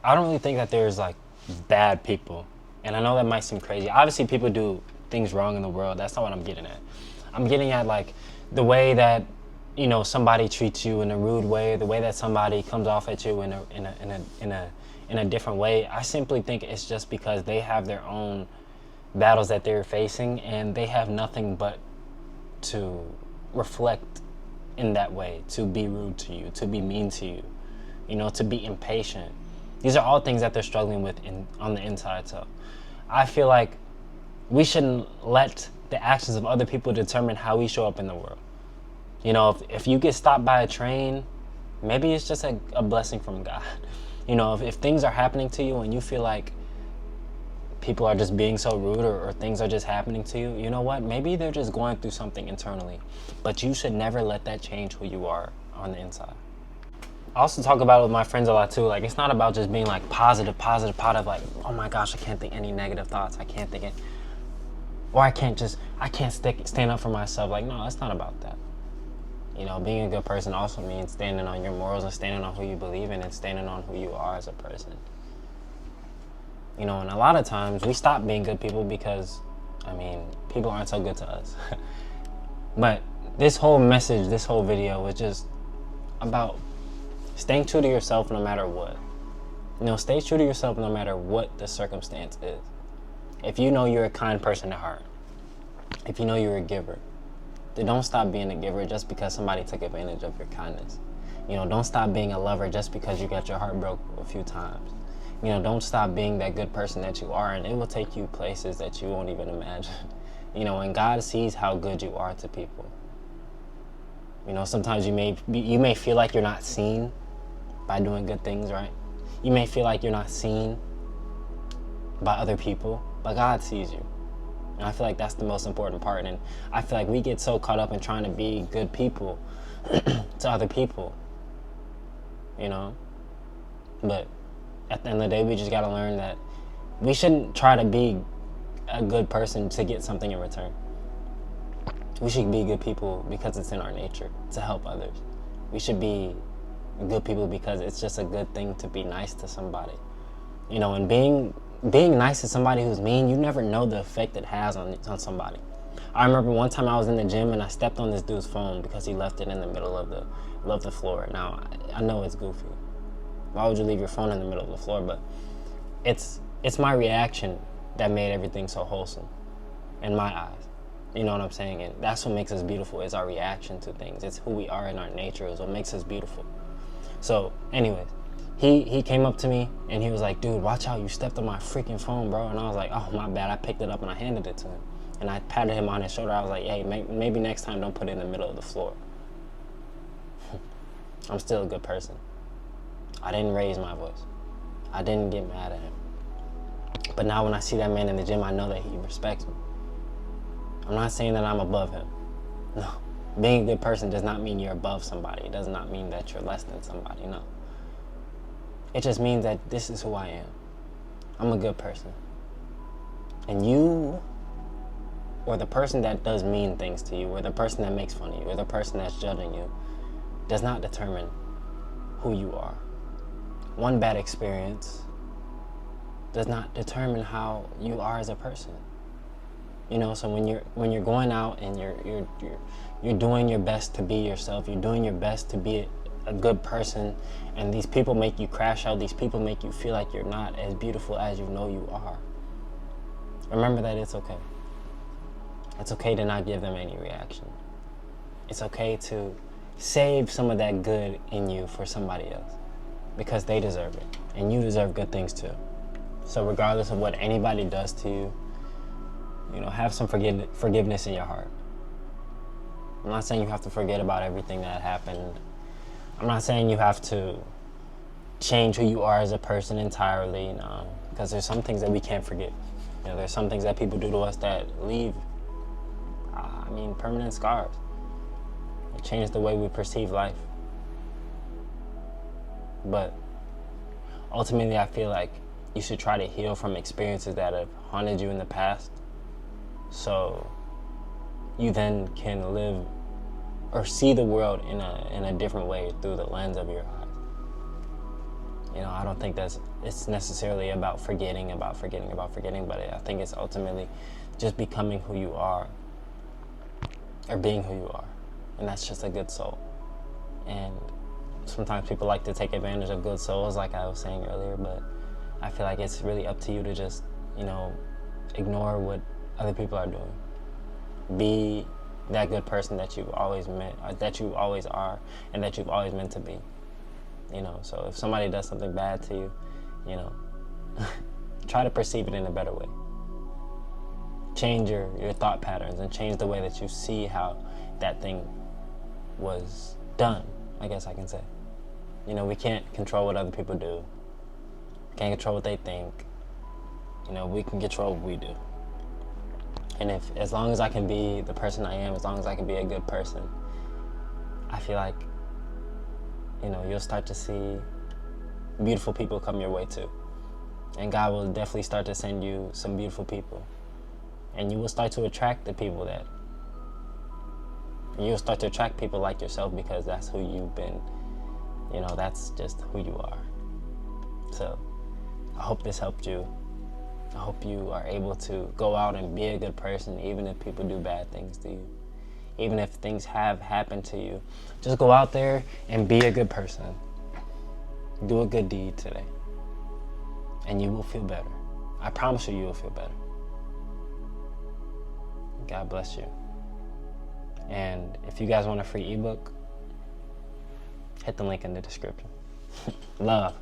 I don't really think that there's like bad people. And I know that might seem crazy. Obviously people do things wrong in the world. That's not what I'm getting at. I'm getting at like the way that, you know, somebody treats you in a rude way, the way that somebody comes off at you in a different way. I simply think it's just because they have their own battles that they're facing, and they have nothing but to reflect in that way, to be rude to you, to be mean to you, you know, to be impatient. These are all things that they're struggling with on the inside. So I feel like we shouldn't let the actions of other people determine how we show up in the world. You know, if you get stopped by a train, maybe it's just a blessing from God. You know, if things are happening to you and you feel like people are just being so rude, or things are just happening to you, you know what? Maybe they're just going through something internally. But you should never let that change who you are on the inside. I also talk about it with my friends a lot too. Like, it's not about just being like positive, like, oh my gosh, I can't think any negative thoughts. I can't think it. Or I can't stand up for myself. Like, no, it's not about that. You know, being a good person also means standing on your morals and standing on who you believe in and standing on who you are as a person. You know, and a lot of times we stop being good people because, I mean, people aren't so good to us. But this whole message, this whole video was just about staying true to yourself no matter what. You know, stay true to yourself no matter what the circumstance is. If you know you're a kind person at heart, if you know you're a giver, then don't stop being a giver just because somebody took advantage of your kindness. You know, don't stop being a lover just because you got your heart broke a few times. You know, don't stop being that good person that you are, and it will take you places that you won't even imagine. You know, and God sees how good you are to people. You know, sometimes you may feel like you're not seen by doing good things, right? You may feel like you're not seen by other people, but God sees you. And I feel like that's the most important part. And I feel like we get so caught up in trying to be good people to other people, you know? But at the end of the day, we just gotta learn that we shouldn't try to be a good person to get something in return. We should be good people because it's in our nature to help others. We should be good people because it's just a good thing to be nice to somebody. You know, and being nice to somebody who's mean, you never know the effect it has on somebody. I remember one time I was in the gym and I stepped on this dude's phone because he left it in the middle of the floor. Now, I know it's goofy. Why would you leave your phone in the middle of the floor? But it's my reaction that made everything so wholesome in my eyes. You know what I'm saying? And that's what makes us beautiful, is our reaction to things. It's who we are in our nature, is what makes us beautiful. So anyways, he came up to me and he was like, dude, watch out, you stepped on my freaking phone, bro. And I was like, oh, my bad. I picked it up and I handed it to him. And I patted him on his shoulder. I was like, hey, maybe next time don't put it in the middle of the floor. I'm still a good person. I didn't raise my voice. I didn't get mad at him. But now when I see that man in the gym, I know that he respects me. I'm not saying that I'm above him. No. Being a good person does not mean you're above somebody. It does not mean that you're less than somebody, no. It just means that this is who I am. I'm a good person. And you, or the person that does mean things to you, or the person that makes fun of you, or the person that's judging you, does not determine who you are. One bad experience does not determine how you are as a person. You know, so when you're going out and you're doing your best to be yourself, you're doing your best to be a good person, and these people make you crash out, these people make you feel like you're not as beautiful as you know you are. Remember that it's okay. It's okay to not give them any reaction. It's okay to save some of that good in you for somebody else, because they deserve it, and you deserve good things too. So regardless of what anybody does to you, you know, have some forgiveness in your heart. I'm not saying you have to forget about everything that happened. I'm not saying you have to change who you are as a person entirely, you know, because there's some things that we can't forget. You know, there's some things that people do to us that leave, permanent scars. It changes the way we perceive life. But ultimately, I feel like you should try to heal from experiences that have haunted you in the past, so you then can live or see the world in a different way through the lens of your eyes. You know, I don't think it's necessarily about forgetting, but I think it's ultimately just becoming who you are, or being who you are. And that's just a good soul. And sometimes people like to take advantage of good souls, like I was saying earlier, but I feel like it's really up to you to just, you know, ignore what other people are doing. Be that good person that you've always meant, that you always are, and that you've always meant to be. You know, so if somebody does something bad to you, you know, try to perceive it in a better way. Change your thought patterns and change the way that you see how that thing was done, I guess I can say. You know, we can't control what other people do. Can't control what they think. You know, we can control what we do. And as long as I can be the person I am, as long as I can be a good person, I feel like, you know, you'll start to see beautiful people come your way too. And God will definitely start to send you some beautiful people. And you will start to attract the people that, you'll start to attract people like yourself, because that's who you've been, you know, that's just who you are. So I hope this helped you. I hope you are able to go out and be a good person, even if people do bad things to you. Even if things have happened to you, just go out there and be a good person. Do a good deed today. And you will feel better. I promise you, you will feel better. God bless you. And if you guys want a free ebook, hit the link in the description. Love.